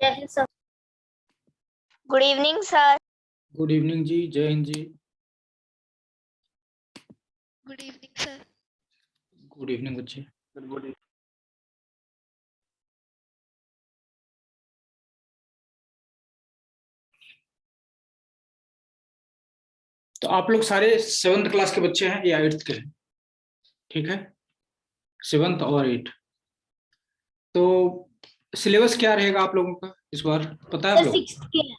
जय हिंद sir. Good evening sir. Good evening जी, जय हिंद जी। Good evening sir. Good evening बच्चे। गुड तो आप लोग सारे 7th क्लास के बच्चे हैं या 8th के हैं? ठीक है, 7th और 8। तो सिलेबस क्या रहेगा आप लोगों का इस बार, पता है आप लोग? 6th के हैं।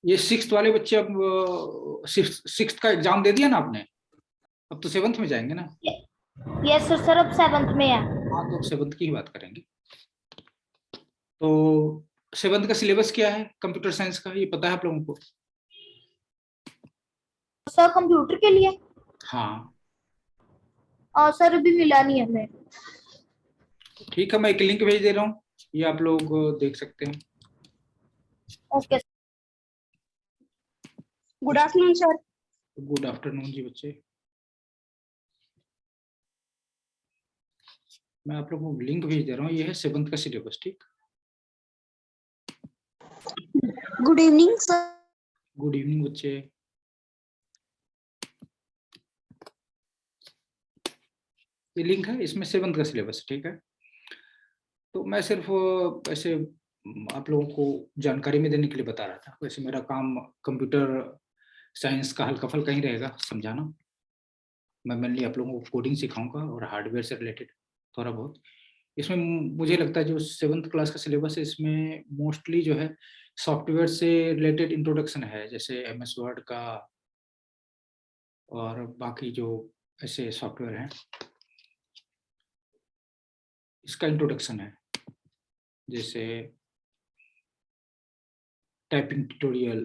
ये 6th वाले बच्चे अब 6th का एग्जाम दे दिया ना आपने, अब तो 7th में जाएंगे ना? यस सर, सर अब 7th में है। हाँ, तो 7th की ही बात करेंगे। तो 7th का सिलेबस क्या है कंप्यूटर साइंस का, ये पता है आप लोगों को? सर कंप्यूटर के लिए? हाँ सर अभी मिला नहीं है हमें। ठीक है, मैं एक लिंक भेज दे रहा हूँ, ये आप लोग देख सकते हैं। Okay. Good afternoon sir. Good afternoon जी बच्चे। मैं आप लोगों को लिंक भेज दे रहा हूँ, ये है 7th का सिलेबस। ठीक, good evening sir. Good evening बच्चे। ये लिंक है, इसमें 7th का सिलेबस। ठीक है, तो मैं सिर्फ ऐसे आप लोगों को जानकारी में देने के लिए बता रहा था। वैसे मेरा काम कंप्यूटर साइंस का हल्का फल्का ही रहेगा समझाना। मैं मेनली आप लोगों को कोडिंग सिखाऊंगा और हार्डवेयर से रिलेटेड थोड़ा बहुत। इसमें मुझे लगता है जो 7th क्लास का सिलेबस है, इसमें मोस्टली जो है सॉफ्टवेयर से रिलेटेड इंट्रोडक्शन है, जैसे MS वर्ड का और बाकी जो ऐसे सॉफ्टवेयर हैं इसका इंट्रोडक्शन है, जैसे typing tutorial,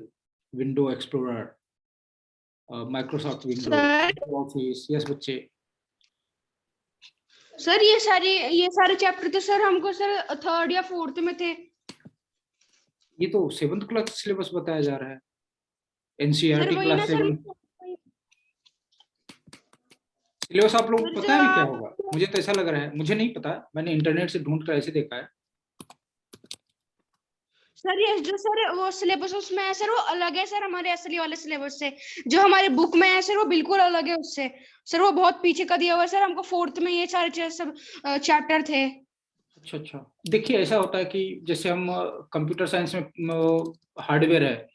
window explorer, Microsoft window office. Yes बच्चे। सर ये सारे चैप्टर तो सर हमको सर 3rd या 4th में थे। ये तो 7th क्लास सिलेबस बताया जा रहा है, सर NCERT वही ना क्लास सर। 7। सिलेबस आप लोगों को सर पता जो है भी क्या आप होगा? मुझे तो ऐसा लग रहा है, मुझे नहीं पता, मैंने इंटरनेट से ढूंढ कर ऐसे देखा है। सर ये जो सर वो सिलेबस उसमें है सर वो अलग है सर हमारे असली वाले सिलेबस से। जो हमारे बुक में है सर वो बिल्कुल अलग है उससे। सर वो बहुत पीछे का दिया हुआ है सर, हमको 4th में ये सारे सब चैप्टर थे। अच्छा अच्छा, देखिए ऐसा होता है कि जैसे हम कंप्यूटर साइंस में हार्डवेयर है,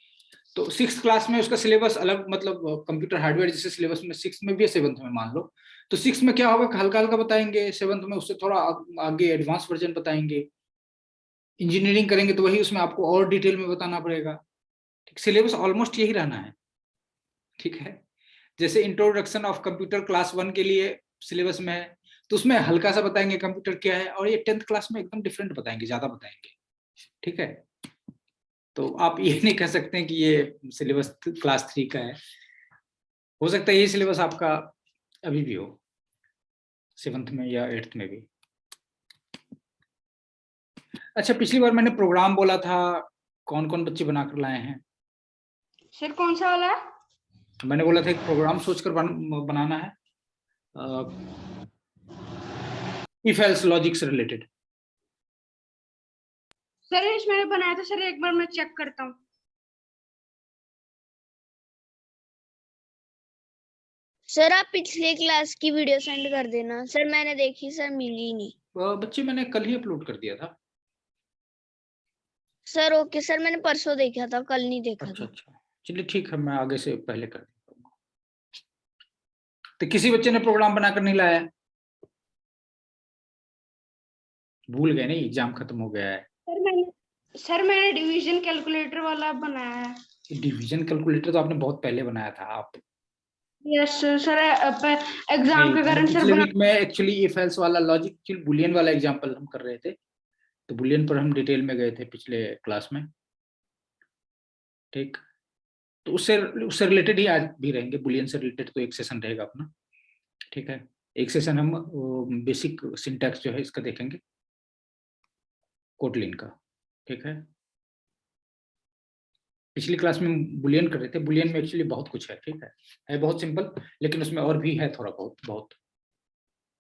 तो 6th क्लास में उसका सिलेबस अलग, मतलब कंप्यूटर हार्डवेयर जैसे सिलेबस में 6th में भी है, 7th में मान लो, तो 6th में क्या होगा, हल्का हल्का बताएंगे, 7th में उससे थोड़ा आगे एडवांस वर्जन बताएंगे। इंजीनियरिंग करेंगे तो वही उसमें आपको और डिटेल में बताना पड़ेगा। ठीक, सिलेबस ऑलमोस्ट यही रहना है। ठीक है, जैसे इंट्रोडक्शन ऑफ कंप्यूटर क्लास 1 के लिए सिलेबस में है, तो उसमें हल्का सा बताएंगे कंप्यूटर क्या है, और ये 10th क्लास में एकदम डिफरेंट बताएंगे, ज्यादा बताएंगे। ठीक है, तो आप ये नहीं कह सकते कि ये सिलेबस क्लास 3 का है। हो सकता है ये सिलेबस आपका अभी भी हो, 7th में या 8th में भी। अच्छा, पिछली बार मैंने प्रोग्राम बोला था, कौन कौन बच्चे बनाकर लाए हैं? सर कौन सा वाला है? मैंने बोला था एक प्रोग्राम सोचकर बनाना है, इफ एल्स लॉजिक से रिलेटेड। सर इसमें मैंने बनाया था सर, एक बार मैं चेक करता हूँ। सर आप पिछले क्लास की वीडियो सेंड कर देना सर, मैंने देखी सर, मिली नहीं। बच्चे मैंने कल ही अपलोड कर दिया था। सर ओके सर, मैंने परसों देखा था, कल नहीं देखा अच्छा था। अच्छा, चलिए ठीक है, मैं आगे से पहले कर देता हूँ। तो किसी बच्चे ने प्रोग्राम बनाकर नहीं लाया? भूल गए नहीं, एग्जाम खत्म हो गया है। सर मैंने डिवीजन कैलकुलेटर वाला बनाया है। डिवीजन कैलकुलेटर तो आपने बहुत पहले बनाया था आप। यस सर, एग्जाम नहीं, के मैंने कारण सर पिछले बना। वीक में एक्चुअली इफ एल्स वाला लॉजिक बुलियन वाला एग्जांपल हम कर रहे थे, तो बुलियन पर हम डिटेल में गए थे पिछले क्लास में। ठीक, तो उससे रिलेटेड ही आज भी रहेंगे, बुलियन से रिलेटेड तो एक सेशन रहेगा अपना। ठीक है, एक सेशन हम बेसिक सिंटैक्स जो है इसका देखेंगे, कोटलिन का। ठीक है, पिछली क्लास में बुलियन कर रहे थे, बुलियन में एक्चुअली बहुत कुछ है। ठीक है बहुत सिंपल, लेकिन उसमें और भी है थोड़ा बहुत बहुत।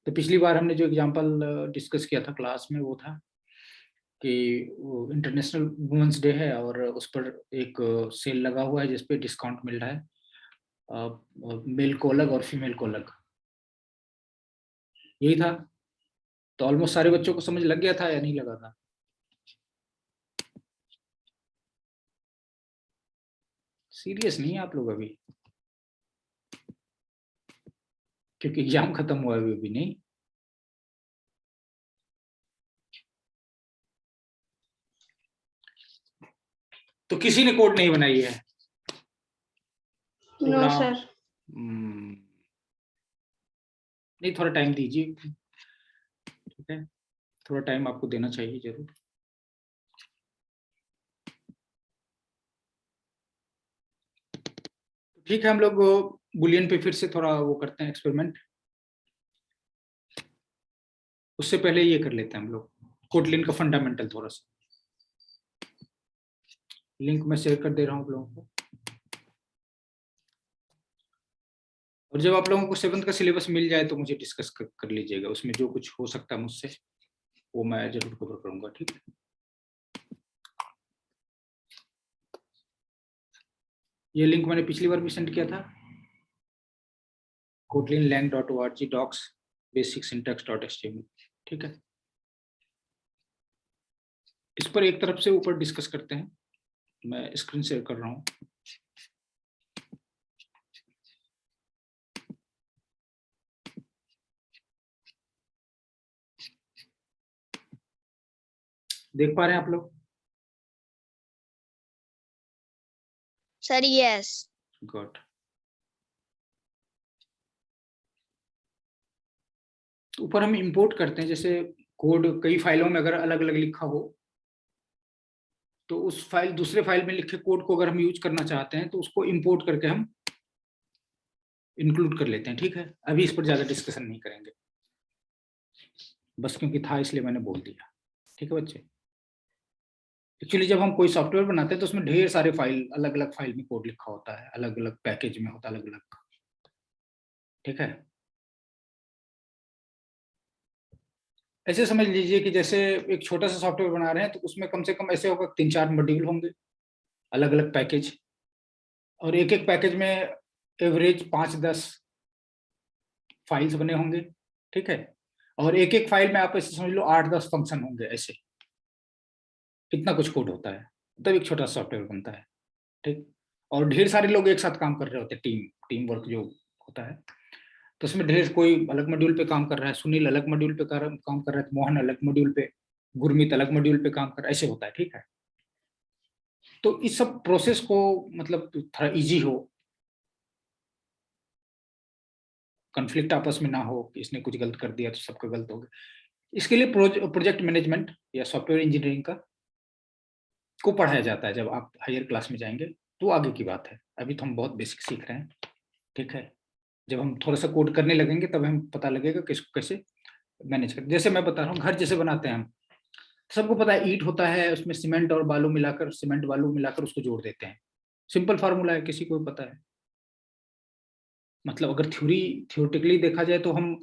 तो पिछली बार हमने जो एग्जांपल डिस्कस किया था क्लास में वो था कि इंटरनेशनल वुमेन्स डे है और उस पर एक सेल लगा हुआ है जिसपे डिस्काउंट मिल रहा है मेल को अलग और फीमेल को अलग। यही था। तो ऑलमोस्ट सारे बच्चों को समझ लग गया था या नहीं लगा था? सीरियस नहीं है आप लोग अभी, क्योंकि एग्जाम खत्म हुआ है अभी नहीं। तो किसी ने कोड नहीं बनाई है? No program sir. नहीं, थोड़ा टाइम दीजिए, ठीक है, थोड़ा टाइम आपको देना चाहिए जरूर। ठीक है, हम लोग बुलियन पे फिर से थोड़ा वो करते हैं एक्सपेरिमेंट। उससे पहले ये कर लेते हैं हम लोग कोटलिन का फंडामेंटल थोड़ा सा। लिंक मैं शेयर कर दे रहा हूँ आप लोगों को। और जब आप लोगों को 7th का सिलेबस मिल जाए तो मुझे डिस्कस कर लीजिएगा, उसमें जो कुछ हो सकता है मुझसे वो मैं जरूर कवर करूंगा, ठीक है। ये लिंक मैंने पिछली बार भी सेंड किया था, kotlinlang.org docs basic syntax.html, ठीक है। इस पर एक तरफ से ऊपर डिस्कस करते हैं। मैं स्क्रीन शेयर कर रहा हूँ। देख पा रहे हैं आप लोग? Sir yes. गुड। ऊपर हम इंपोर्ट करते हैं, जैसे कोड कई फाइलों में अगर अलग अलग लिखा हो तो उस फाइल दूसरे फाइल में लिखे कोड को अगर हम यूज करना चाहते हैं तो उसको इंपोर्ट करके हम इंक्लूड कर लेते हैं, ठीक है। अभी इस पर ज्यादा डिस्कशन नहीं करेंगे, बस क्योंकि था इसलिए मैंने बोल दिया, ठीक है बच्चे। एक्चुअली जब हम कोई सॉफ्टवेयर बनाते हैं तो उसमें ढेर सारे फाइल, अलग अलग फाइल में कोड लिखा होता है, अलग अलग पैकेज में होता है, अलग अलग, ठीक है। ऐसे समझ लीजिए कि जैसे एक छोटा सा सॉफ्टवेयर बना रहे हैं तो उसमें कम से कम ऐसे होगा 3-4 मॉड्यूल होंगे, अलग अलग पैकेज, और एक एक पैकेज में एवरेज 5-10 फाइल्स बने होंगे, ठीक है। और एक एक फाइल में आप ऐसे समझ लो 8-10 फंक्शन होंगे, ऐसे इतना कुछ कोड होता है, तब एक छोटा सॉफ्टवेयर बनता है, ठीक। और ढेर सारे लोग एक साथ काम कर रहे होते हैं, टीम वर्क जो होता है। तो उसमें ढेर, कोई अलग मॉड्यूल पे काम कर रहा है, सुनील अलग मॉड्यूल पे काम कर रहा है, मोहन अलग मॉड्यूल पे, गुरमीत अलग मॉड्यूल पे काम कर रहा है, ऐसे होता है, ठीक है। तो इस सब प्रोसेस को मतलब थोड़ा इजी हो, कॉन्फ्लिक्ट आपस में ना हो कि इसने कुछ गलत कर दिया तो सबका गलत हो गया, इसके लिए प्रोजेक्ट मैनेजमेंट या सॉफ्टवेयर इंजीनियरिंग का को पढ़ाया जाता है। जब आप हायर क्लास में जाएंगे तो आगे की बात है, अभी तो हम बहुत बेसिक सीख रहे हैं, ठीक है। जब हम थोड़ा सा कोड करने लगेंगे तब हमें पता लगेगा कि इसको कैसे मैनेज करें। जैसे मैं बता रहा हूँ, घर जैसे बनाते हैं हम, सबको पता है ईंट होता है, उसमें सीमेंट और बालू मिलाकर, सीमेंट बालू मिलाकर उसको जोड़ देते हैं, सिंपल फार्मूला है, किसी को पता है। मतलब अगर थ्योरेटिकली देखा जाए तो हम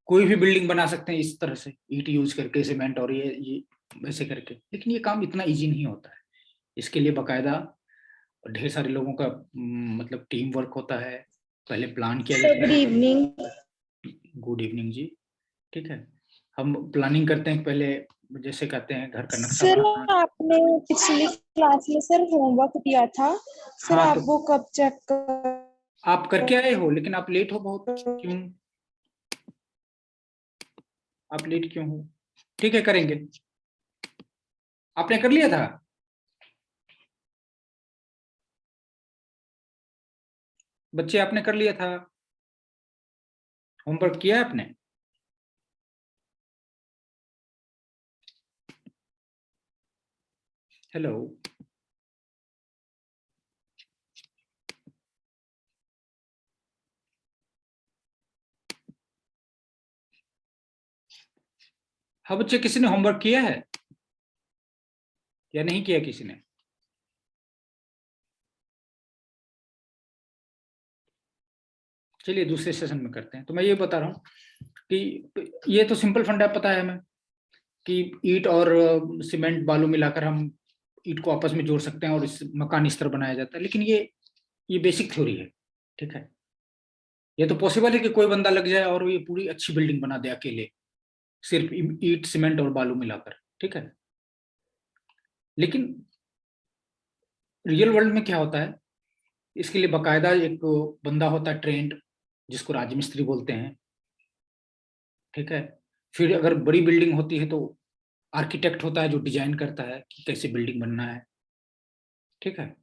कोई भी बिल्डिंग बना सकते हैं इस तरह से, ईंट यूज करके, सीमेंट और ये वैसे करके, लेकिन ये काम इतना इजी नहीं होता है। इसके लिए बाकायदा ढेर सारे लोगों का मतलब टीम वर्क होता है, पहले प्लान किया जाता है। Good evening. गुड इवनिंग जी, ठीक है। हम प्लानिंग करते हैं पहले, जैसे कहते हैं घर का नक्शा सर बनाना। आपने पिछली क्लास में सर होमवर्क दिया था सर, हाँ, आप तो वो कब चेक कर? आप करके आए हो, लेकिन आप लेट हो बहुत, क्यों? आप लेट क्यों हो? ठीक है, करेंगे। आपने कर लिया था? बच्चे आपने कर लिया था? होमवर्क किया है आपने? हेलो, हाँ बच्चे, किसी ने होमवर्क किया है या नहीं किया किसी ने? चलिए दूसरे सेशन में करते हैं। तो मैं ये बता रहा हूँ कि ये तो सिंपल फंडा पता है हमें, कि ईंट और सीमेंट बालू मिलाकर हम ईंट को आपस में जोड़ सकते हैं और इस मकान इस तरह बनाया जाता है, लेकिन ये बेसिक थ्योरी है, ठीक है। ये तो पॉसिबल है कि कोई बंदा लग जाए और ये पूरी अच्छी बिल्डिंग बना दे अकेले, सिर्फ ईंट सीमेंट और बालू मिलाकर, ठीक है। लेकिन रियल वर्ल्ड में क्या होता है, इसके लिए बाकायदा एक बंदा होता है ट्रेंड, जिसको राजमिस्त्री बोलते हैं, ठीक है। फिर अगर बड़ी बिल्डिंग होती है तो आर्किटेक्ट होता है जो डिजाइन करता है कि कैसे बिल्डिंग बनना है, ठीक है।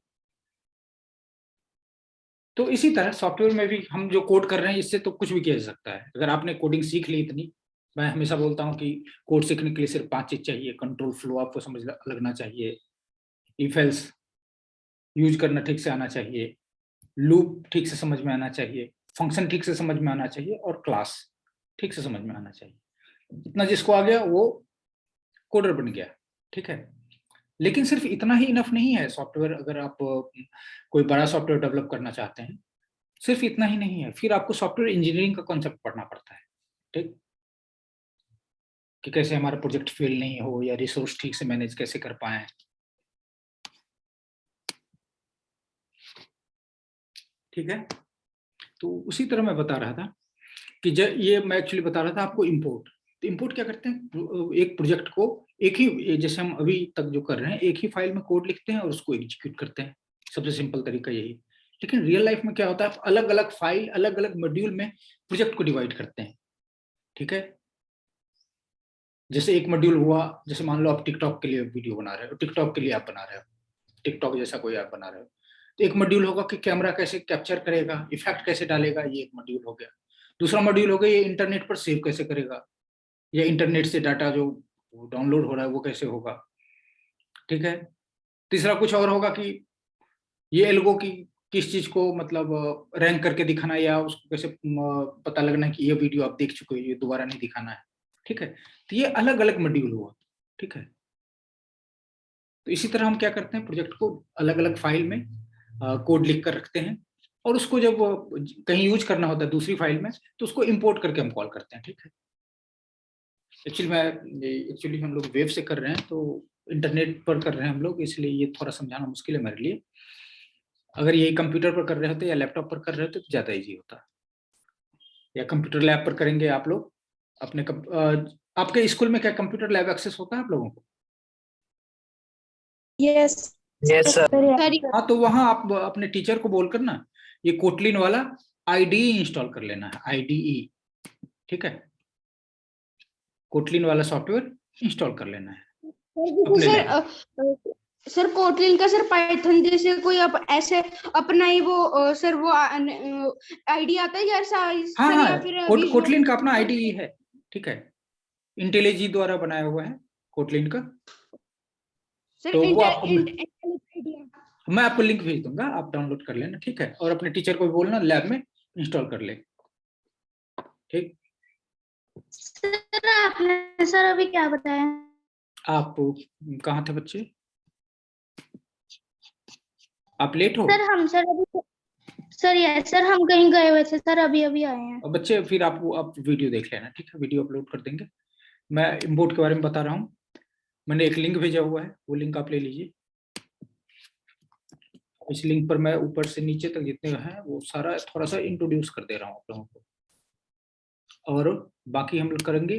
तो इसी तरह सॉफ्टवेयर में भी हम जो कोड कर रहे हैं इससे तो कुछ भी किया जा सकता है। अगर आपने कोडिंग सीख ली इतनी, मैं हमेशा बोलता हूँ कि कोड सीखने के लिए सिर्फ 5 चीज चाहिए। कंट्रोल फ्लो आपको समझ लगना चाहिए, इफ एल्स यूज करना ठीक से आना चाहिए, लूप ठीक से समझ में आना चाहिए, फंक्शन ठीक से समझ में आना चाहिए और क्लास ठीक से समझ में आना चाहिए। इतना जिसको आ गया वो कोडर बन गया, ठीक है। लेकिन सिर्फ इतना ही इनफ नहीं है सॉफ्टवेयर। अगर आप कोई बड़ा सॉफ्टवेयर डेवलप करना चाहते हैं, सिर्फ इतना ही नहीं है, फिर आपको सॉफ्टवेयर इंजीनियरिंग का कॉन्सेप्ट पढ़ना पड़ता है, ठीक, कि कैसे हमारा प्रोजेक्ट फेल नहीं हो या रिसोर्स ठीक से मैनेज कैसे कर पाए, ठीक है। तो उसी तरह मैं बता रहा था कि ये मैं एक्चुअली बता रहा था आपको इंपोर्ट। तो इंपोर्ट क्या करते हैं, एक प्रोजेक्ट को एक ही, जैसे हम अभी तक जो कर रहे हैं, एक ही फाइल में कोड लिखते हैं और उसको एग्जीक्यूट करते हैं, सबसे सिंपल तरीका यही। लेकिन रियल लाइफ में क्या होता है, अलग अलग फाइल अलग अलग मॉड्यूल में प्रोजेक्ट को डिवाइड करते हैं, ठीक है। जैसे एक मॉड्यूल हुआ, जैसे मान लो आप टिकटॉक के लिए वीडियो बना रहे हो, टिकटॉक के लिए आप बना रहे हो, टिकटॉक जैसा कोई ऐप बना रहे हो, तो एक मॉड्यूल होगा कि कैमरा कैसे कैप्चर करेगा, इफेक्ट कैसे डालेगा, ये एक मॉड्यूल हो गया। दूसरा मॉड्यूल हो गया ये इंटरनेट पर सेव कैसे करेगा, या इंटरनेट से डाटा जो डाउनलोड हो रहा है वो कैसे होगा, ठीक है। तीसरा कुछ और होगा कि ये एल्गो की किस चीज को मतलब रैंक करके दिखाना, या उसको कैसे पता लगना कि ये वीडियो आप देख चुके हो, ये दोबारा नहीं दिखाना है, ठीक है। तो ये अलग अलग मॉड्यूल हुआ, ठीक है। तो इसी तरह हम क्या करते हैं, प्रोजेक्ट को अलग अलग फाइल में कोड लिख कर रखते हैं, और उसको जब कहीं यूज करना होता है दूसरी फाइल में, तो उसको इंपोर्ट करके हम कॉल करते हैं, ठीक है। एक्चुअली हम लोग वेब से कर रहे हैं, तो इंटरनेट पर कर रहे हैं हम लोग, इसलिए ये थोड़ा समझाना मुश्किल है मेरे लिए। अगर ये कंप्यूटर पर कर रहे होते या लैपटॉप पर कर रहे होते तो ज्यादा इजी होता, या कंप्यूटर लैब पर करेंगे आप लोग अपने आपके स्कूल में क्या कंप्यूटर लैब एक्सेस होता है आप लोगों को? Yes yes sir. हाँ, तो वहां आप अपने टीचर को बोलकर ना ये कोटलिन वाला आईडीई इंस्टॉल कर लेना है, आईडीई, ठीक है। कोटलिन वाला सॉफ्टवेयर इंस्टॉल कर लेना है अपने लैब। सर कोटलिन का सर पाइथन जैसे कोई ऐसे अपना ही वो सर वो आईडिया आता है यार हाँ या हाँ, फिर कोटलिन का अपना आईडीई है, ठीक है। इंटेलीजी द्वारा बनाया हुआ है कोटलिन का। सर तो वो मैं आपको लिंक भेज दूंगा, आप डाउनलोड कर लेना, ठीक है। और अपने टीचर को भी बोलना लैब में इंस्टॉल कर ले, ठीक। सर आपने सर अभी क्या बताया? आप कहाँ थे बच्चे? आप लेट हो? सर हम सर अभी सर यस सर हम कहीं गए हुए थे सर, अभी अभी आए हैं। और बच्चे फिर आप वीडियो देख लेना, ठीक है। वीडियो अपलोड कर देंगे। मैं इंपोर्ट के बारे में बता रहा हूँ, मैंने एक लिंक भेजा हुआ है, वो लिंक आप ले लीजिए। इस लिंक पर मैं ऊपर से नीचे तक जितने हैं वो सारा थोड़ा सा इंट्रोड्यूस कर दे रहा हूँ आप लोगों को, और बाकी हम लोग करेंगे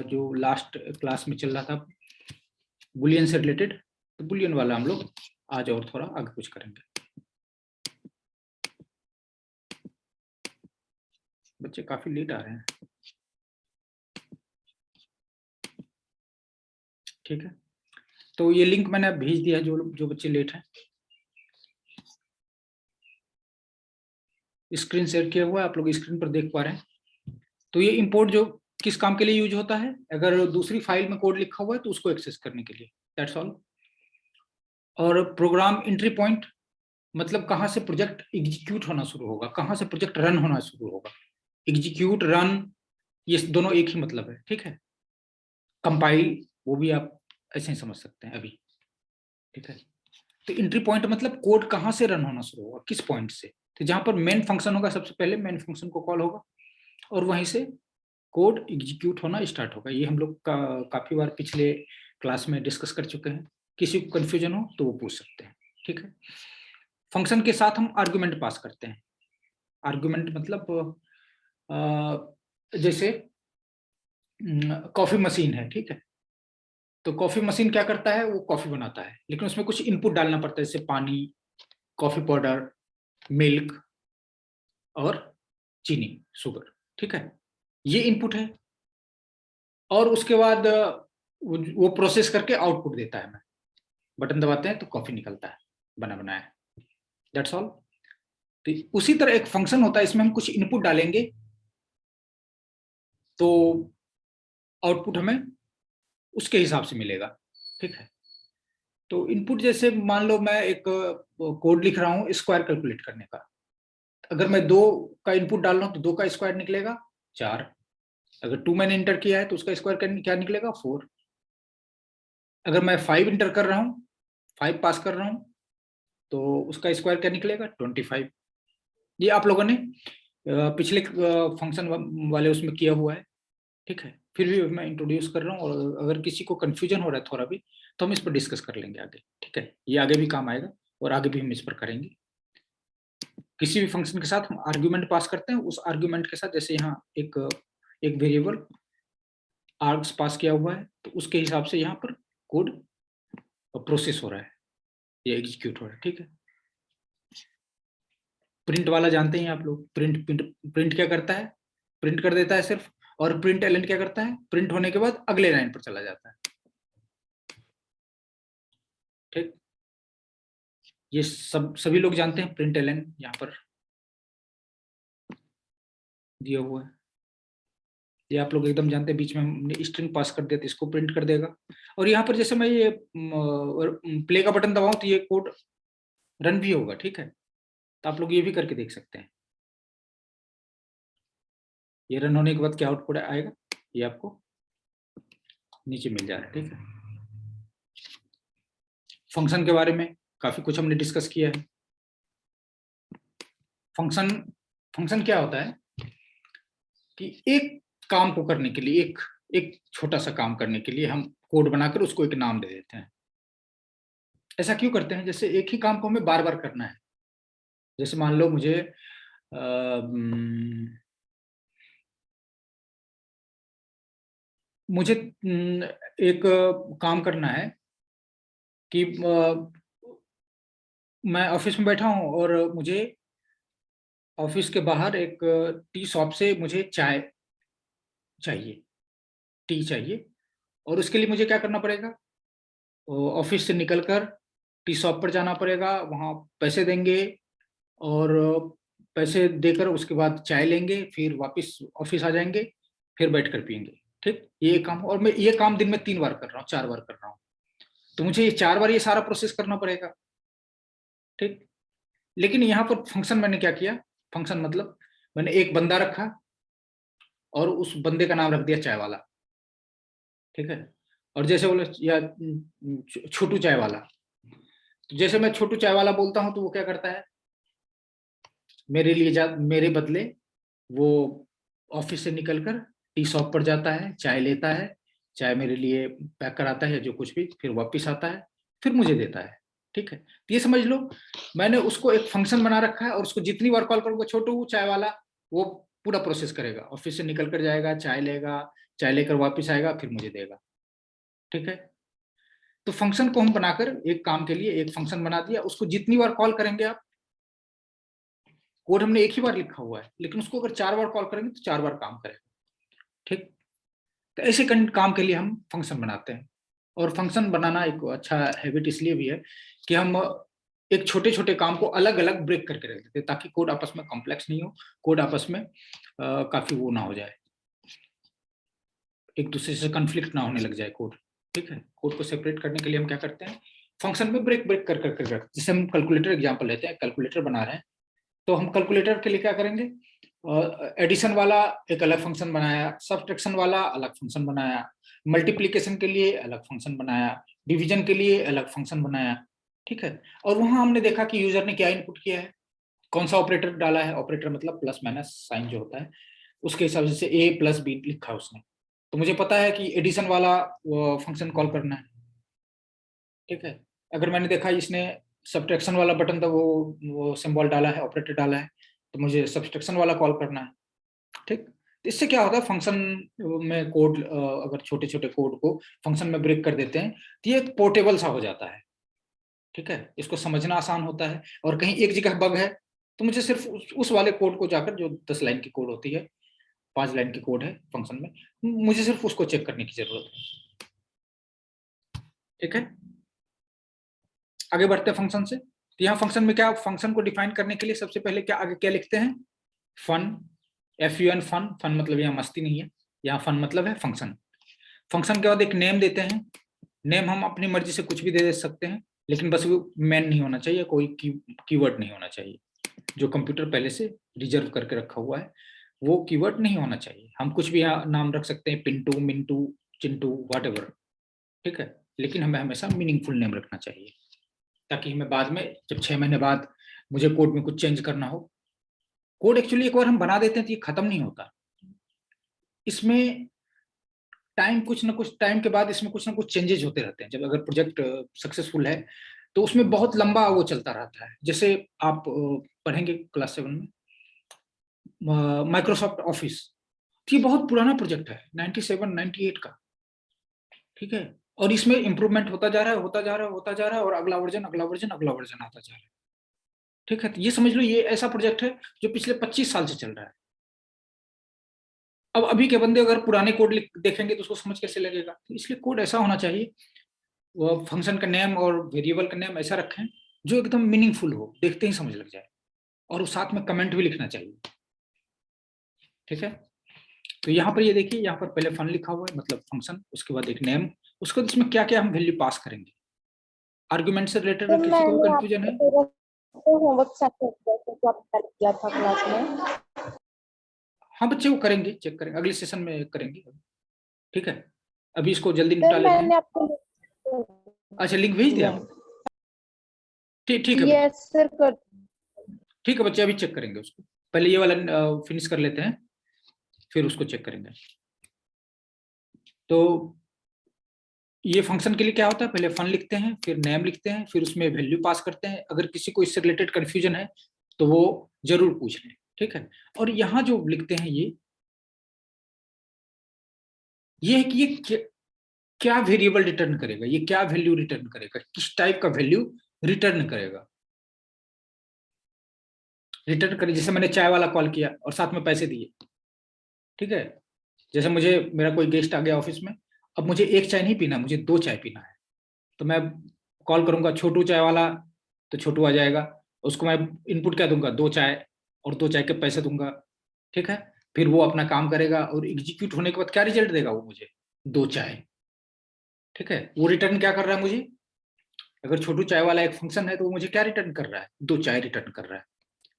जो लास्ट क्लास में चल रहा था बुलियन से रिलेटेड, तो बुलियन वाला हम लोग आज और थोड़ा आगे कुछ करेंगे। बच्चे काफी लेट आ रहे हैं, ठीक है। तो ये लिंक मैंने भेज दिया है, जो बच्चे लेट हैं। स्क्रीन शेयर किया हुआ है, आप लोग स्क्रीन पर देख पा रहे हैं। तो ये इंपोर्ट जो किस काम के लिए यूज होता है, अगर दूसरी फाइल में कोड लिखा हुआ है तो उसको एक्सेस करने के लिए, दैट्स ऑल। और प्रोग्राम एंट्री पॉइंट मतलब कहाँ से प्रोजेक्ट एग्जीक्यूट होना शुरू होगा, कहाँ से प्रोजेक्ट रन होना शुरू होगा। एग्जीक्यूट, रन, ये दोनों एक ही मतलब है, ठीक है। कंपाइल वो भी आप ऐसे ही समझ सकते हैं अभी, ठीक है। तो एंट्री पॉइंट मतलब कोड कहाँ से रन होना शुरू होगा, किस पॉइंट से। तो जहां पर मेन फंक्शन होगा सबसे पहले मेन फंक्शन को कॉल होगा, और वहीं से कोड एग्जीक्यूट होना स्टार्ट होगा। ये हम लोग काफी बार पिछले क्लास में डिस्कस कर चुके हैं। किसी को कंफ्यूजन हो तो वो पूछ सकते हैं, ठीक है। फंक्शन के साथ हम आर्गुमेंट पास करते हैं। आर्गुमेंट मतलब जैसे कॉफी मशीन है, ठीक है, तो कॉफी मशीन क्या करता है, वो कॉफी बनाता है, लेकिन उसमें कुछ इनपुट डालना पड़ता है, जैसे पानी, कॉफी पाउडर, मिल्क और चीनी, शुगर, ठीक है, ये इनपुट है। और उसके बाद वो प्रोसेस करके आउटपुट देता है। हमें बटन दबाते हैं तो कॉफी निकलता है बना बनाया, दैट्स ऑल। तो उसी तरह एक फंक्शन होता है, इसमें हम कुछ इनपुट डालेंगे तो आउटपुट हमें उसके हिसाब से मिलेगा, ठीक है। तो इनपुट जैसे मान लो मैं एक कोड लिख रहा हूँ स्क्वायर कैलकुलेट करने का, अगर मैं 2 का इनपुट डाल रहा हूँ तो 2 का स्क्वायर निकलेगा 4, अगर 2 मैंने इंटर किया है तो उसका स्क्वायर क्या निकलेगा 4, अगर मैं 5 इंटर कर रहा हूँ, 5 पास कर रहा हूँ तो उसका स्क्वायर क्या निकलेगा 25। ये आप लोगों ने पिछले फंक्शन वाले उसमें किया हुआ है, ठीक है। फिर भी मैं इंट्रोड्यूस कर रहा हूँ, और अगर किसी को कंफ्यूजन हो रहा है थोड़ा भी तो हम इस पर डिस्कस कर लेंगे आगे, ठीक है। ये आगे भी काम आएगा और आगे भी हम इस पर करेंगे। किसी भी फंक्शन के साथ हम आर्ग्यूमेंट पास करते हैं, उस आर्ग्यूमेंट के साथ जैसे यहाँ एक वेरिएबल आर्ग्स पास किया हुआ है तो उसके हिसाब से यहाँ पर कोड प्रोसेस हो रहा है, ये एग्जीक्यूट हो रहा है, ठीक है। प्रिंट वाला जानते हैं आप लोग, प्रिंट क्या करता है, प्रिंट कर देता है सिर्फ, और प्रिंट एलन क्या करता है, प्रिंट होने के बाद अगले लाइन पर चला जाता है, ठीक। ये सभी लोग जानते हैं प्रिंट एलन, यहाँ पर दिया हुआ है, ये आप लोग एकदम जानते हैं। बीच में हमने स्ट्रिंग पास कर दिया तो इसको प्रिंट कर देगा, और यहाँ पर जैसे मैं ये प्ले का बटन दबाऊं तो ये कोड रन भी होगा, ठीक है। तो आप लोग ये भी करके देख सकते हैं। ये रन होने के बाद क्या आउटपुट आएगा ये आपको नीचे मिल जाएगा, ठीक है। फंक्शन के बारे में काफी कुछ हमने डिस्कस किया है। फंक्शन क्या होता है कि एक काम को करने के लिए, एक छोटा सा काम करने के लिए हम कोड बनाकर उसको एक नाम दे देते हैं। ऐसा क्यों करते हैं, जैसे एक ही काम को हमें बार बार करना है। जैसे मान लो मुझे एक काम करना है कि मैं ऑफिस में बैठा हूं और मुझे ऑफिस के बाहर एक टी शॉप से मुझे चाय चाहिए, टी चाहिए, और उसके लिए मुझे क्या करना पड़ेगा, ऑफिस से निकलकर टी शॉप पर जाना पड़ेगा, वहाँ पैसे देंगे और पैसे देकर उसके बाद चाय लेंगे, फिर वापस ऑफिस आ जाएंगे, फिर बैठकर पियेंगे, ठीक। ये काम, और मैं ये काम दिन में 3 बार कर रहा हूँ, 4 बार कर रहा हूँ, तो मुझे ये 4 बार ये सारा प्रोसेस करना पड़ेगा, ठीक। लेकिन यहाँ पर फंक्शन मैंने क्या किया, फंक्शन मतलब मैंने एक बंदा रखा और उस बंदे का नाम रख दिया चाय वाला, ठीक है। और जैसे बोले या छोटू चाय वाला, तो जैसे मैं छोटू चाय वाला बोलता हूं तो वो क्या करता है, मेरे बदले वो ऑफिस से निकलकर टी शॉप पर जाता है, चाय लेता है, चाय मेरे लिए पैक कराता है जो कुछ भी, फिर वापस आता है, फिर मुझे देता है, ठीक है। तो ये समझ लो मैंने उसको एक फंक्शन बना रखा है और उसको जितनी बार कॉल करूंगा, छोटू चाय वाला, वो पूरा प्रोसेस करेगा, ऑफिस से निकल कर जाएगा, चाय लेगा, चाय लेकर वापस आएगा, फिर मुझे देगा, ठीक है। तो फंक्शन को हम बनाकर एक काम के लिए एक फंक्शन बना दिया, उसको जितनी बार कॉल करेंगे आप, कोड हमने एक ही बार लिखा हुआ है लेकिन उसको अगर 4 बार कॉल करेंगे तो 4 बार काम करेगा, ठीक। तो ऐसे काम के लिए हम फंक्शन बनाते हैं। और फंक्शन बनाना एक अच्छा हैबिट इसलिए भी है कि हम एक छोटे छोटे काम को अलग अलग ब्रेक करके रख देते हैं ताकि कोड आपस में कॉम्प्लेक्स नहीं हो, कोड आपस में काफी वो ना हो जाए, एक दूसरे से कन्फ्लिक्ट ना होने लग जाए कोड, ठीक है। कोड को सेपरेट करने के लिए हम क्या करते हैं, फंक्शन में ब्रेक ब्रेक कर करके रखते हैं। जैसे हम कैलकुलेटर एग्जांपल लेते हैं, कैलकुलेटर बना रहे हैं तो हम कैलकुलेटर के लिए क्या करेंगे, एडिशन वाला एक अलग फंक्शन बनाया, सब्ट्रैक्शन वाला अलग फंक्शन बनाया, मल्टीप्लिकेशन के लिए अलग फंक्शन बनाया, डिवीजन के लिए अलग फंक्शन बनाया, ठीक है। और वहां हमने देखा कि यूजर ने क्या इनपुट किया है, कौन सा ऑपरेटर डाला है, ऑपरेटर मतलब प्लस माइनस साइन जो होता है, उसके हिसाब से ए प्लस बी लिखा है उसने, तो मुझे पता है कि एडिशन वाला फंक्शन कॉल करना है। ठीक है, अगर मैंने देखा इसने सब्ट्रैक्शन वाला बटन था, वो सिंबल डाला है, ऑपरेटर डाला है, तो मुझे सब्ट्रैक्शन वाला कॉल करना है। ठीक, तो इससे क्या होता है, फंक्शन में कोड, अगर छोटे छोटे कोड को फंक्शन में ब्रेक कर देते हैं तो ये पोर्टेबल सा हो जाता है। ठीक है, इसको समझना आसान होता है, और कहीं एक जगह बग है तो मुझे सिर्फ उस वाले कोड को जाकर, जो 10 लाइन की कोड होती है, 5 लाइन की कोड है फंक्शन में, मुझे सिर्फ उसको चेक करने की जरूरत है। ठीक है, आगे बढ़ते हैं फंक्शन से। तो यहाँ फंक्शन में क्या, फंक्शन को डिफाइन करने के लिए सबसे पहले क्या आगे क्या लिखते हैं, फन, FUN, फन। फन मतलब यहाँ मस्ती नहीं है, यहाँ फन मतलब है फंक्शन। फंक्शन के बाद एक नेम देते हैं। नेम हम अपनी मर्जी से कुछ भी दे सकते हैं, लेकिन बस वो मैन नहीं होना चाहिए, कोई कीवर्ड नहीं होना चाहिए। जो कंप्यूटर पहले से रिजर्व करके रखा हुआ है वो कीवर्ड नहीं होना चाहिए। हम कुछ भी यहाँ नाम रख सकते हैं, पिंटू, मिंटू, चिंटू, व्हाटएवर। ठीक है, लेकिन हमें हमेशा मीनिंगफुल नेम रखना चाहिए, ताकि हमें बाद में जब 6 महीने बाद मुझे कोड में कुछ चेंज करना हो। कोड एक्चुअली एक बार हम बना देते हैं तो ये खत्म नहीं होता, इसमें टाइम, कुछ ना कुछ टाइम के बाद इसमें कुछ ना कुछ चेंजेस होते रहते हैं। जब अगर प्रोजेक्ट सक्सेसफुल है तो उसमें बहुत लंबा वो चलता रहता है। जैसे आप पढ़ेंगे क्लास 7 में माइक्रोसॉफ्ट ऑफिस, ये बहुत पुराना प्रोजेक्ट है, 97 98 का। ठीक है, और इसमें इंप्रूवमेंट होता जा रहा है, होता जा रहा है, होता जा रहा है, और अगला वर्जन, अगला वर्जन, अगला वर्जन आता जा रहा है। ठीक है, तो ये समझ लो ये ऐसा प्रोजेक्ट है जो पिछले 25 साल से चल रहा है। अब अभी के बंदे अगर पुराने कोड देखेंगे तो उसको समझ कैसे लगेगा, तो इसलिए कोड ऐसा होना चाहिए, वो फंक्शन का नेम और वेरिएबल का नेम ऐसा रखें जो एकदम मीनिंगफुल हो, देखते ही समझ लग जाए, और उस साथ में कमेंट भी लिखना चाहिए। ठीक है, तो यहाँ पर ये देखिए, यहाँ पर पहले फन लिखा हुआ है मतलब फंक्शन, उसके बाद एक नेम, उसके बाद इसमें क्या क्या हम वैल्यू पास करेंगे। आर्गुमेंट से रिलेटेड तो किसी को भी मैंने कंफ्यूजन है? आपको होमवर्क सेट किया था क्लास में। हाँ बच्चे वो करेंगे, चेक करेंगे, अगले सेशन में करेंगे। ठीक है, अभी इसको जल्दी सर निपटा लेते हैं। मैंने आपको अच्छा, लिंक भेज दिया? ठीक ठीक है बच्चे, यस सर कर। ठीक है बच्चे, अभी चेक करेंगे उसको। पहले ये वाला फिनिश कर लेते हैं, फिर उसको चेक करेंगे। तो ये फंक्शन के लिए क्या होता है, पहले फन लिखते हैं, फिर नेम लिखते हैं, फिर उसमें वैल्यू पास करते हैं। अगर किसी को इससे रिलेटेड कंफ्यूजन है तो वो जरूर पूछ लें। ठीक है, और यहाँ जो लिखते हैं ये है कि ये क्या वेरिएबल रिटर्न करेगा, ये क्या वैल्यू रिटर्न करेगा, किस टाइप का वैल्यू रिटर्न करेगा। रिटर्न करे, जैसे मैंने चाय वाला कॉल किया और साथ में पैसे दिए। ठीक है, जैसे मेरा कोई गेस्ट आ गया ऑफिस में, अब मुझे एक चाय नहीं पीना, मुझे 2 चाय पीना है, तो मैं कॉल करूंगा छोटू चाय वाला, तो छोटू आ जाएगा, उसको मैं इनपुट क्या दूंगा, 2 चाय, और 2 चाय के पैसे दूंगा। ठीक है, फिर वो अपना काम करेगा, और एग्जीक्यूट होने के बाद क्या रिजल्ट देगा वो मुझे, 2 चाय। ठीक है, वो रिटर्न क्या कर रहा है मुझे, अगर छोटू चाय वाला एक फंक्शन है तो वो मुझे क्या रिटर्न कर रहा है, 2 चाय रिटर्न कर रहा है।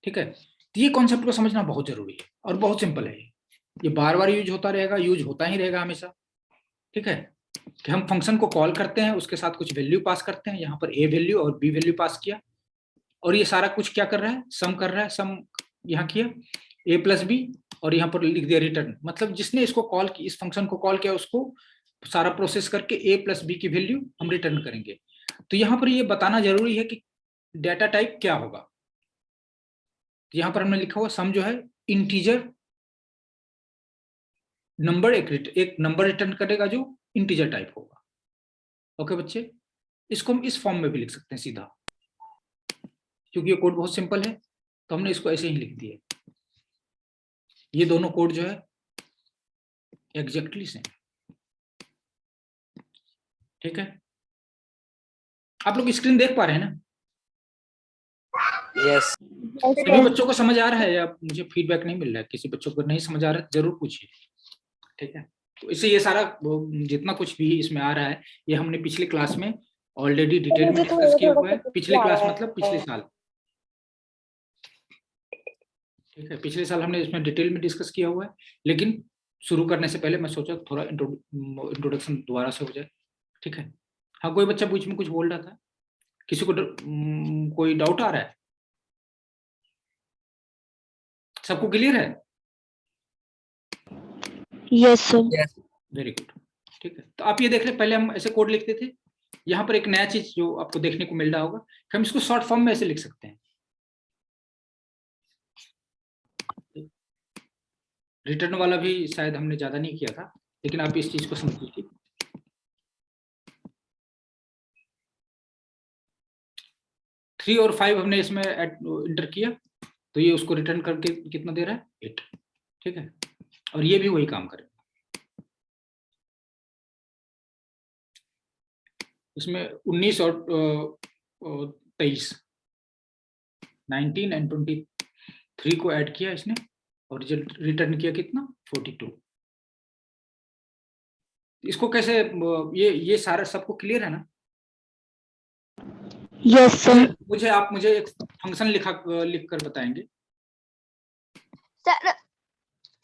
ठीक है, तो ये कॉन्सेप्ट को समझना बहुत जरूरी है, और बहुत सिंपल है ये बार बार यूज होता रहेगा, यूज होता ही रहेगा हमेशा। ठीक है, कि हम फंक्शन को कॉल करते हैं, उसके साथ कुछ वैल्यू पास करते हैं, यहाँ पर ए वैल्यू और बी वैल्यू पास किया, और ये सारा कुछ क्या कर रहा है, सम कर रहा है, सम यहाँ किया ए प्लस बी, और यहाँ पर लिख दिया रिटर्न, मतलब जिसने इसको कॉल की, इस फंक्शन को कॉल किया, उसको सारा प्रोसेस करके ए प्लस बी की वैल्यू हम रिटर्न करेंगे। तो यहाँ पर ये बताना जरूरी है कि डेटा टाइप क्या होगा। यहाँ पर हमने लिखा हुआ सम जो है इंटीजर नंबर, एक नंबर रिटर्न करेगा जो इंटीजर टाइप होगा। ओके बच्चे, इसको हम इस फॉर्म में भी लिख सकते हैं सीधा, क्योंकि ये कोड बहुत सिंपल है तो हमने इसको ऐसे ही लिख दिया। ये दोनों कोड जो है एग्जैक्टली सेम। ठीक है, आप लोग स्क्रीन देख पा रहे हैं ना? यस सभी बच्चों को समझ आ रहा है, या मुझे फीडबैक नहीं मिल रहा है, किसी बच्चों को नहीं समझ आ रहा है जरूर पूछिए। ठीक है, तो इससे ये सारा जितना कुछ भी इसमें आ रहा है ये हमने पिछले क्लास में ऑलरेडी डिटेल में डिस्कस किया हुआ है। पिछले क्लास मतलब पिछले साल। ठीक है, पिछले साल हमने इसमें डिटेल में डिस्कस किया हुआ है, लेकिन शुरू करने से पहले मैं सोचा थोड़ा इंट्रोडक्शन दोबारा से हो जाए। ठीक है, हाँ कोई बच्चा बीच में कुछ बोल रहा था, किसी को कोई डाउट आ रहा है? सबको क्लियर है? Yes sir. Yes. Very good, ठीक है। तो आप ये देख रहे हैं, पहले हम ऐसे कोड लिखते थे, यहाँ पर एक नया चीज जो आपको देखने को मिल रहा होगा कि हम इसको शॉर्ट फॉर्म में ऐसे लिख सकते हैं। रिटर्न वाला भी शायद हमने ज्यादा नहीं किया था, लेकिन आप इस चीज को समझ लीजिए। 3 और 5 हमने इसमें इंटर किया, तो ये उसको रिटर्न करके कितना दे रहा है, 8, ठीक है। और ये भी वही काम करेगा। इसमें 19 और 23, 19 एंड 23 को ऐड किया इसने, और रिजल्ट रिटर्न किया कितना, 42। इसको कैसे, ये सारा सबको क्लियर है ना? Yes sir. मुझे एक फंक्शन लिख कर बताएंगे।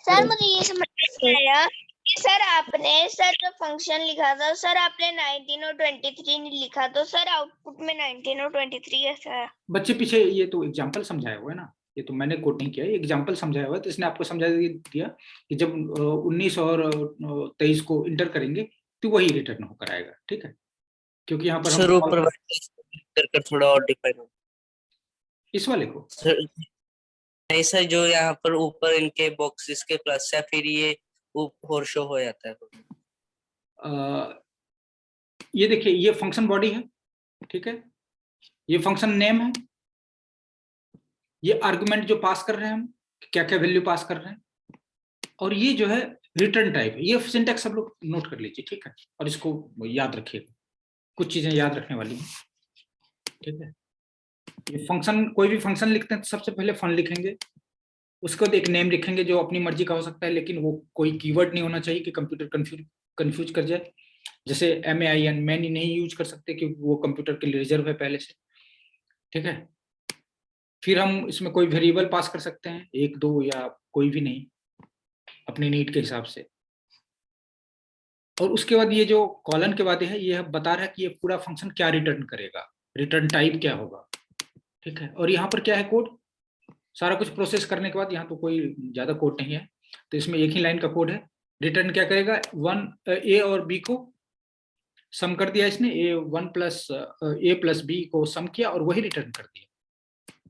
सर मुझे ये समझ नहीं आया कि सर आपने जो फंक्शन लिखा था सर, आपने 19 और 23 नहीं लिखा, तो सर आउटपुट में 19 और 23 कैसे आया? बच्चे पीछे ये तो एग्जांपल समझाया हुआ है ना, ये तो मैंने कोड नहीं किया, ये एग्जांपल समझाया हुआ है, तो इसने आपको समझा दिया कि जब 19 और 23 को इंटर करेंगे तो वही रिटर्न होकर आएगा, ठीक है। क्योंकि यहाँ पर सर ऊपर कर थोड़ा और डिफाइन हो इस वाले को सर। नहीं सर, जो यहाँ पर ऊपर इनके बॉक्सेस के प्लस है, फिर ये ऊपर शो हो जाता है। ये देखिए, ये फंक्शन बॉडी है, ठीक है, ये फंक्शन नेम है, ये आर्गुमेंट जो पास कर रहे हैं हम, क्या क्या वैल्यू पास कर रहे हैं, और ये जो है रिटर्न टाइप है। ये सिंटैक्स सब लोग नोट कर लीजिए, ठीक है, और इसको याद रखिएगा, कुछ चीजें याद रखने वाली हैं, ठीक है। ये फंक्शन, कोई भी फंक्शन लिखते हैं तो सबसे पहले फन लिखेंगे, उसके बाद एक नेम लिखेंगे जो अपनी मर्जी का हो सकता है, लेकिन वो कोई कीवर्ड नहीं होना चाहिए कि कंप्यूटर कंफ्यूज कर जाए। जैसे MAIN, मैनी नहीं यूज कर सकते क्योंकि वो कंप्यूटर के लिए रिजर्व है पहले से, ठीक है। फिर हम इसमें कोई वेरिएबल पास कर सकते हैं, 1 2 या कोई भी नहीं, अपनी नीड के हिसाब से। और उसके बाद ये जो कॉलन के बाद है, ये बता रहा है कि ये पूरा फंक्शन क्या रिटर्न करेगा, रिटर्न टाइप क्या होगा, ठीक है। और यहाँ पर क्या है, कोड सारा कुछ प्रोसेस करने के बाद, यहाँ तो कोई ज्यादा कोड नहीं है, तो इसमें एक ही लाइन का कोड है। रिटर्न क्या करेगा, A और B को सम कर दिया इसने, A1 plus A plus B को सम किया और वही रिटर्न कर दिया,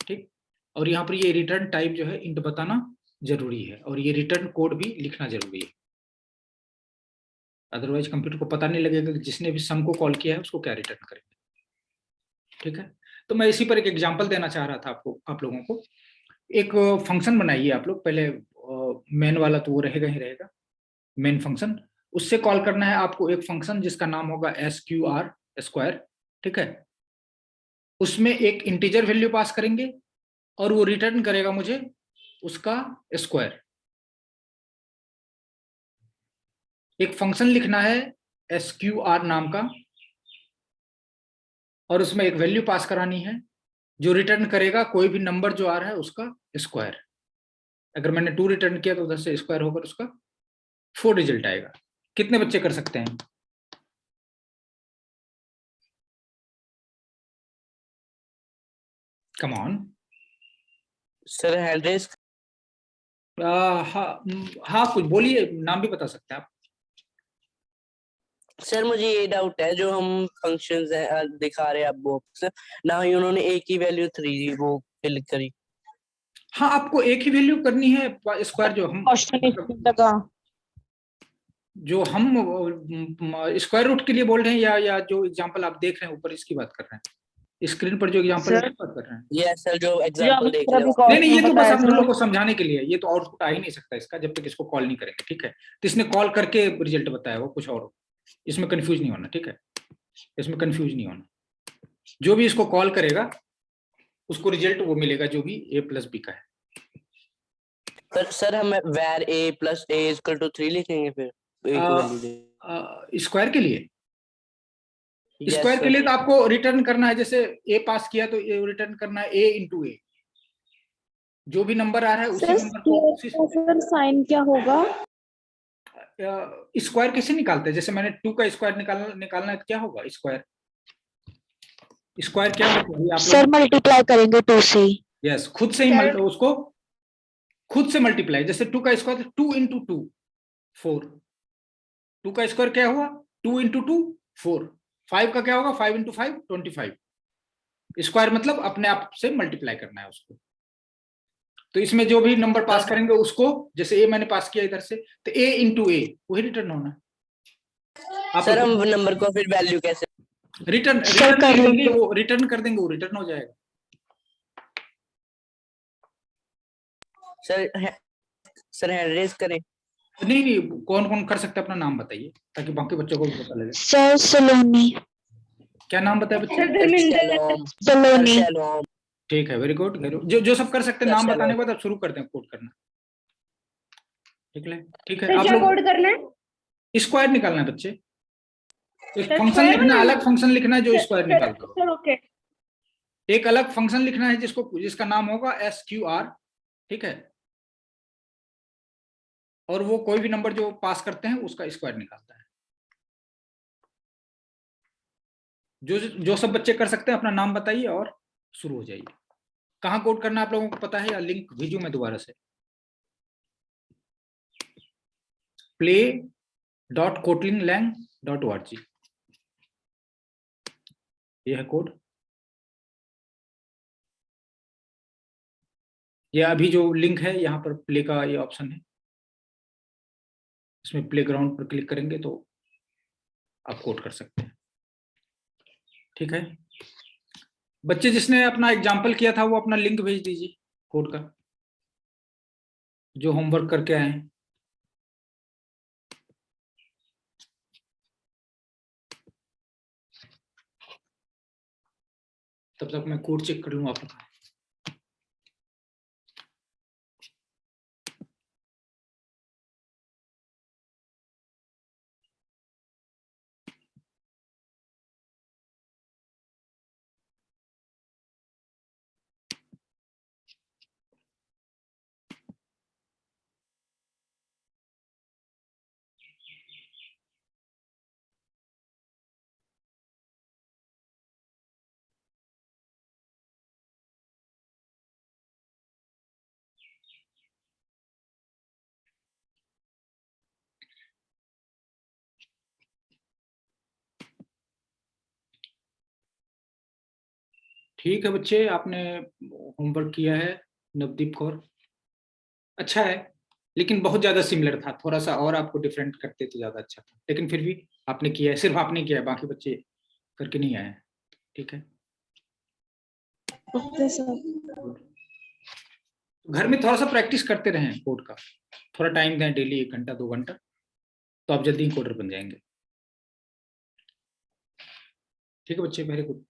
ठीक। और यहाँ पर ये रिटर्न टाइप जो है इंट बताना जरूरी है, और ये रिटर्न कोड भी लिखना जरूरी है, अदरवाइज कंप्यूटर को पता नहीं लगेगा कि जिसने भी सम को कॉल किया है उसको क्या रिटर्न करेंगे, ठीक है। तो मैं इसी पर एक एग्जांपल देना चाह रहा था आप लोगों को। एक फंक्शन बनाइए आप लोग, पहले मेन वाला तो वो रहेगा ही रहेगा, मेन फंक्शन, उससे कॉल करना है आपको एक फंक्शन जिसका नाम होगा SQR, स्क्वायर, ठीक है। उसमें एक इंटीजर वैल्यू पास करेंगे और वो रिटर्न करेगा मुझे उसका स्क्वायर। एक फंक्शन लिखना है SQR नाम का, और उसमें एक वैल्यू पास करानी है जो रिटर्न करेगा कोई भी नंबर जो आ रहा है उसका स्क्वायर। अगर मैंने 2 रिटर्न किया तो उधर से स्क्वायर होकर उसका 4 रिजल्ट आएगा। कितने बच्चे कर सकते हैं? Come on sir hand raise. हाँ कुछ बोलिए, नाम भी बता सकते हैं आप। सर मुझे ये डाउट है, जो हम फंक्शंस दिखा रहे हैं आप बॉक्स ना, ही उन्होंने एक ही वैल्यू 3 वो फिल करी। हाँ, आपको एक ही वैल्यू करनी है स्क्वायर, जो हम स्क्वायर रूट के लिए बोल रहे हैं, या जो एग्जांपल आप देख रहे हैं ऊपर इसकी बात कर रहे हैं, स्क्रीन पर जो एग्जांपल बात कर रहे हैं। यस सर, जो एग्जांपल देख रहे हो। नहीं, ये तो बस हम लोगों को समझाने के लिए, ये तो आउटपुट आ ही नहीं सकता इसका जब तक इसको कॉल नहीं करेंगे, ठीक है। तो इसने कॉल करके रिजल्ट बताया, वो कुछ और, इसमें कंफ्यूज नहीं होना, ठीक है, इसमें कंफ्यूज नहीं होना। जो भी इसको कॉल करेगा उसको रिजल्ट वो मिलेगा जो भी A प्लस B का है। सर हम where A plus A is equal to 3 लिखेंगे फिर स्क्वायर के लिए? स्क्वायर के लिए तो आपको रिटर्न करना है, जैसे A पास किया तो रिटर्न करना है A इंटू A, जो भी नंबर आ रहा है उसी नंबर को। सर साइन क्या होगा? स्क्वायर कैसे निकालते हैं? जैसे मैंने 2 का स्क्वायर निकालना है तो क्या होगा स्क्वायर? स्क्वायर क्या होगा आप सर मल्टीप्लाई करेंगे 2 से। यस, खुद से ही उसको खुद से मल्टीप्लाई, जैसे 2 का स्क्वायर 2 इंटू 2, 4, 2 का स्क्वायर क्या हुआ 2 इंटू 2 4, 5 का क्या होगा 5 इंटू 5 25, स्क्वायर मतलब अपने आप से मल्टीप्लाई करना है उसको। तो इसमें जो भी नंबर पास करेंगे उसको, जैसे ए मैंने पास किया इधर से, तो ए इंटू ए वही रिटर्न होना है। सर हम नंबर को फिर वैल्यू कैसे? रिटर्न कर देंगे, वो रिटर्न कर देंगे, वो रिटर्न हो जाएगा। सर हैंड रेज करें? नहीं, कौन कौन कर सकते हैं अपना नाम बताइए ताकि बाकी बच्चों को भी पता लगे। सर सलोनी। क्या नाम बताया बच्चे? सर धर्मेंद्र। सलोनी। ठीक है, वेरी गुड। जो सब कर सकते हैं नाम बताने के बाद अब शुरू करते हैं कोड करना। ठीक है सर आप क्या लोग कोड करना है? स्क्वायर निकालना है बच्चे, एक सर फंक्शन स्क्वायर लिखना है, बनाना अलग फंक्शन लिखना है जो स्क्वायर निकाल सर, करो। Sir okay. एक अलग फंक्शन लिखना है जिसका नाम होगा SQR, ठीक है, और वो कोई भी नंबर जो पास करते हैं उसका स्क्वायर निकालता है। जो सब बच्चे कर सकते हैं अपना नाम बताइए और शुरू हो जाइए। कहाँ कोड करना आप लोगों को पता है या लिंक भेजूं मैं दोबारा से? play.kotlinglang.org, ये है कोड। ये अभी जो लिंक है यहाँ पर प्ले का ये ऑप्शन है, इसमें प्लेग्राउंड पर क्लिक करेंगे तो आप कोड कर सकते हैं। ठीक है बच्चे, जिसने अपना एग्जाम्पल किया था वो अपना लिंक भेज दीजिए कोड का, जो होमवर्क करके आए हैं। तब तक मैं कोड चेक कर लूँ आपका। ठीक है बच्चे, आपने होमवर्क किया है नवदीप कौर, अच्छा है, लेकिन बहुत ज्यादा सिमिलर था, थोड़ा सा और आपको डिफरेंट करते तो ज्यादा अच्छा था, लेकिन फिर भी आपने किया है, सिर्फ आपने किया है, बाकी बच्चे करके नहीं आए हैं। ठीक है ओके सर। घर में थोड़ा सा प्रैक्टिस करते रहें कोड का, थोड़ा टाइम दें डेली, 1 घंटा 2 घंटा, तो आप जल्दी कोडर बन जाएंगे। ठीक है बच्चे, वेरी गुड।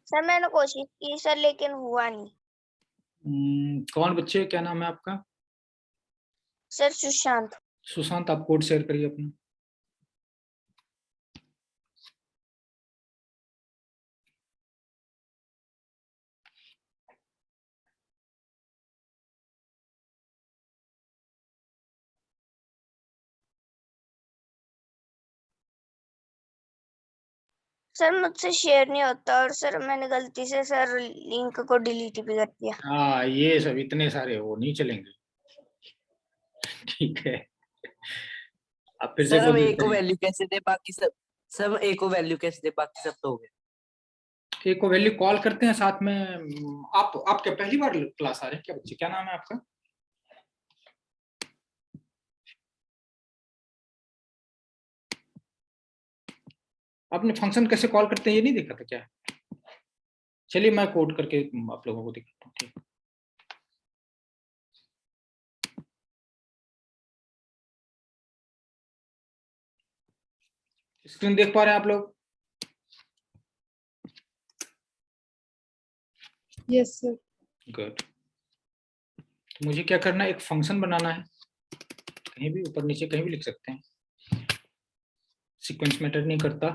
सर मैंने कोशिश की सर, लेकिन हुआ नहीं। कौन बच्चे, क्या नाम है आपका? सर सुशांत। सुशांत, आप कोड शेयर करिए अपना। सर मुझसे शेयर नहीं होता, और सर मैंने गलती से सर लिंक को डिलीट भी कर दिया। हाँ, ये सब इतने सारे वो नहीं चलेंगे। ठीक है, आप फिर से सर हम कोशिश ए को करिए। वैल्यू कैसे दे बाकी सब, सर हम ए को वैल्यू कैसे दे बाकी सब तो हो गए। एक को वैल्यू कॉल करते हैं साथ में। आप क्या पहली बार क्लास आ रहे हैं क्या बच्चे? क्या नाम है आपका? आपने फंक्शन कैसे कॉल करते हैं ये नहीं देखा था क्या? चलिए मैं कोड करके आप लोगों को दिखाता हूँ। ठीक, स्क्रीन देख पा रहे हैं आप लोग? Yes sir. गुड। मुझे क्या करना है, एक फंक्शन बनाना है, कहीं भी ऊपर नीचे कहीं भी लिख सकते हैं, सीक्वेंस मैटर नहीं करता,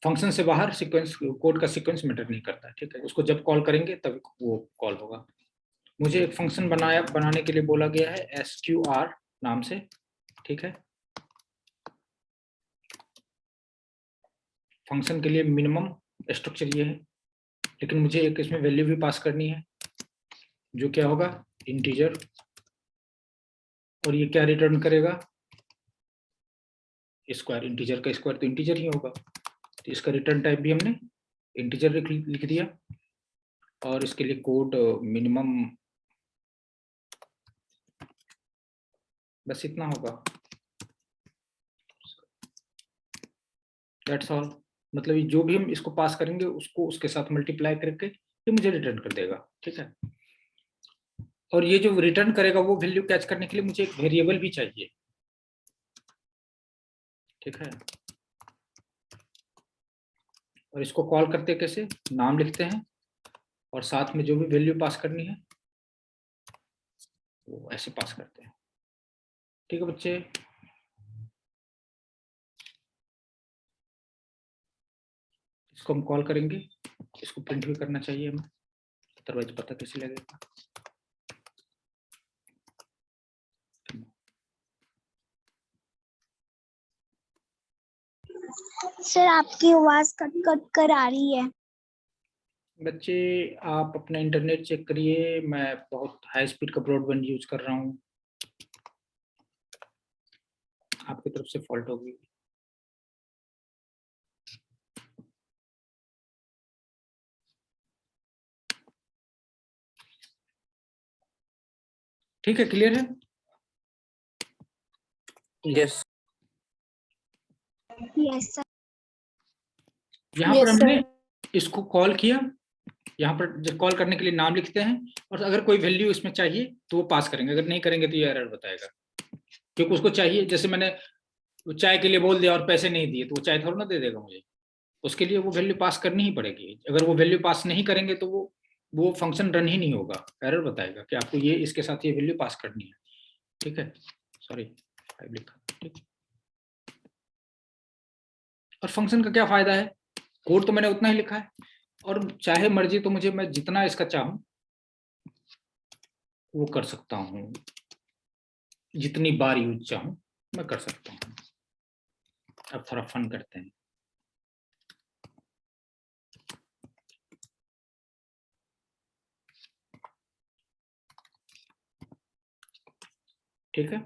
फंक्शन से बाहर सीक्वेंस, कोड का सीक्वेंस मैटर नहीं करता, ठीक है। उसको जब कॉल करेंगे तब वो कॉल होगा। मुझे एक फंक्शन बनाने के लिए बोला गया है SQR नाम से, ठीक है। फंक्शन के लिए मिनिमम स्ट्रक्चर ये है, लेकिन मुझे एक इसमें वैल्यू भी पास करनी है, जो क्या होगा, इंटीजर। और ये क्या रिटर्न करेगा, स्क्वायर। इंटीजर का स्क्वायर तो इंटीजर ही होगा, तो इसका रिटर्न टाइप भी हमने इंटीजर लिख दिया। और इसके लिए कोड मिनिमम बस इतना होगा, दैट्स ऑल। मतलब ये जो भी हम इसको पास करेंगे उसको उसके साथ मल्टीप्लाई करके ये मुझे रिटर्न कर देगा, ठीक है। और ये जो रिटर्न करेगा वो वैल्यू कैच करने के लिए मुझे एक वेरिएबल भी चाहिए, ठीक है। और इसको कॉल करते कैसे, नाम लिखते हैं और साथ में जो भी वैल्यू पास करनी है वो ऐसे पास करते हैं, ठीक है बच्चे। इसको हम कॉल करेंगे, इसको प्रिंट भी करना चाहिए हमें, अदरवाइज पता कैसे लगेगा। सर आपकी आवाज कट कट कर आ रही है। बच्चे आप अपना इंटरनेट चेक करिए, मैं बहुत हाई स्पीड का ब्रॉडबैंड यूज कर रहा हूँ, आपकी तरफ से फॉल्ट होगी। ठीक है, क्लियर है? Yes yes sir. यहाँ पर यस हमने सर। इसको कॉल किया, यहाँ पर जब कॉल करने के लिए नाम लिखते हैं, और अगर कोई वैल्यू इसमें चाहिए तो वो पास करेंगे, अगर नहीं करेंगे तो ये एरर बताएगा, क्योंकि उसको चाहिए। जैसे मैंने चाय के लिए बोल दिया और पैसे नहीं दिए तो वो चाय थोड़ा ना दे देगा मुझे, उसके लिए वो वैल्यू पास करनी ही पड़ेगी। अगर वो वैल्यू पास नहीं करेंगे तो वो फंक्शन रन ही नहीं होगा, एरर बताएगा कि आपको ये इसके साथ ये वैल्यू पास करनी है, ठीक है। सॉरी, लिखा, ठीक। और फंक्शन का क्या फायदा है, कोड तो मैंने उतना ही लिखा है, और चाहे मर्जी तो मुझे, मैं जितना इसका चाहूं वो कर सकता हूं, जितनी बार यूज चाहूं मैं कर सकता हूं। अब थोड़ा फन करते हैं। ठीक है,